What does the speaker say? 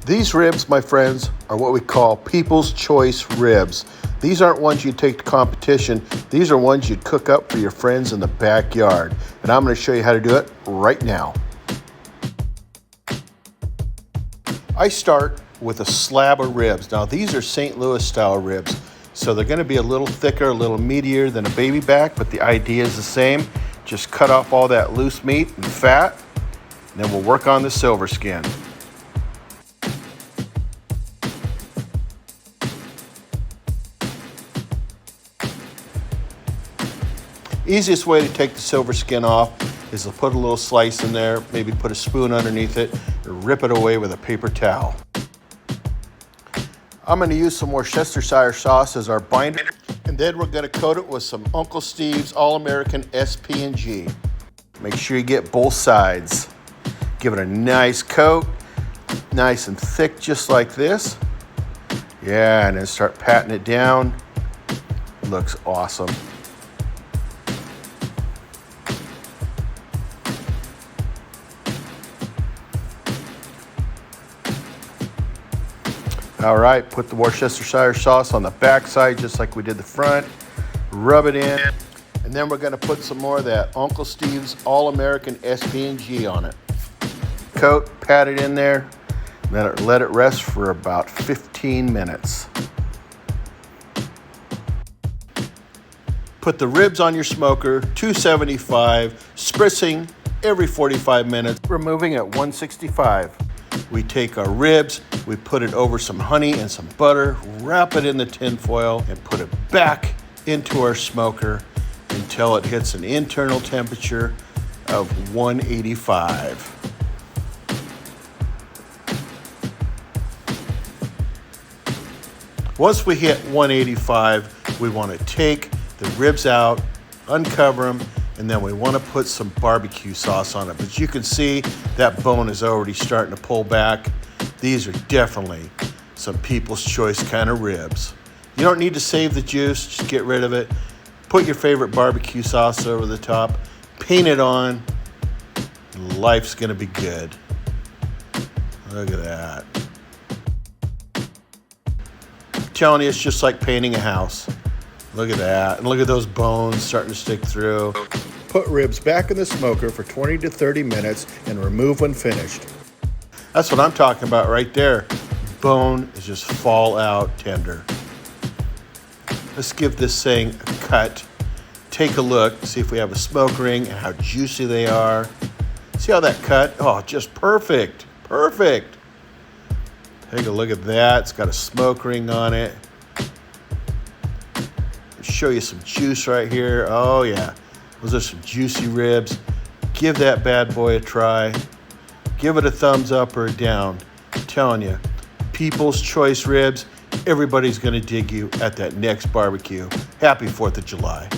These ribs, my friends, are what we call People's Choice ribs. These aren't ones you'd take to competition. These are ones you'd cook up for your friends in the backyard. And I'm going to show you how to do it right now. I start with a slab of ribs. Now these are St. Louis style ribs, so they're going to be a little thicker, a little meatier than a baby back, but the idea is the same. Just cut off all that loose meat and fat, and then we'll work on the silver skin. Easiest way to take the silver skin off is to put a little slice in there, maybe put a spoon underneath it, and rip it away with a paper towel. I'm going to use some Worcestershire sauce as our binder, and then we're going to coat it with some Uncle Steve's All-American SP&G. Make sure you get both sides. Give it a nice coat, nice and thick just like this. Yeah, and then start patting it down. Looks awesome. All right, put the Worcestershire sauce on the back side just like we did the front. Rub it in, and then we're gonna put some more of that Uncle Steve's All-American SP&G on it. Coat, pat it in there, let it rest for about 15 minutes. Put the ribs on your smoker, 275, spritzing every 45 minutes, removing at 165. We take our ribs, we put it over some honey and some butter, wrap it in the tin foil, and put it back into our smoker until it hits an internal temperature of 185. Once we hit 185, we want to take the ribs out, uncover them, and then we want to put some barbecue sauce on it. But you can see that bone is already starting to pull back. These are definitely some People's Choice kind of ribs. You don't need to save the juice, just get rid of it. Put your favorite barbecue sauce over the top, paint it on, and life's gonna be good. Look at that. I'm telling you, it's just like painting a house. Look at that, and look at those bones starting to stick through. Put ribs back in the smoker for 20 to 30 minutes and remove when finished. That's what I'm talking about right there. Bone is just fall out tender. Let's give this thing a cut. Take a look, see if we have a smoke ring and how juicy they are. See how that cut? Oh, just perfect, perfect. Take a look at that, it's got a smoke ring on it. Show you some juice right here. Oh yeah, those are some juicy ribs. Give that bad boy a try. Give it a thumbs up or a down. I'm telling you, People's Choice ribs, everybody's gonna dig you at that next barbecue. Happy 4th of July.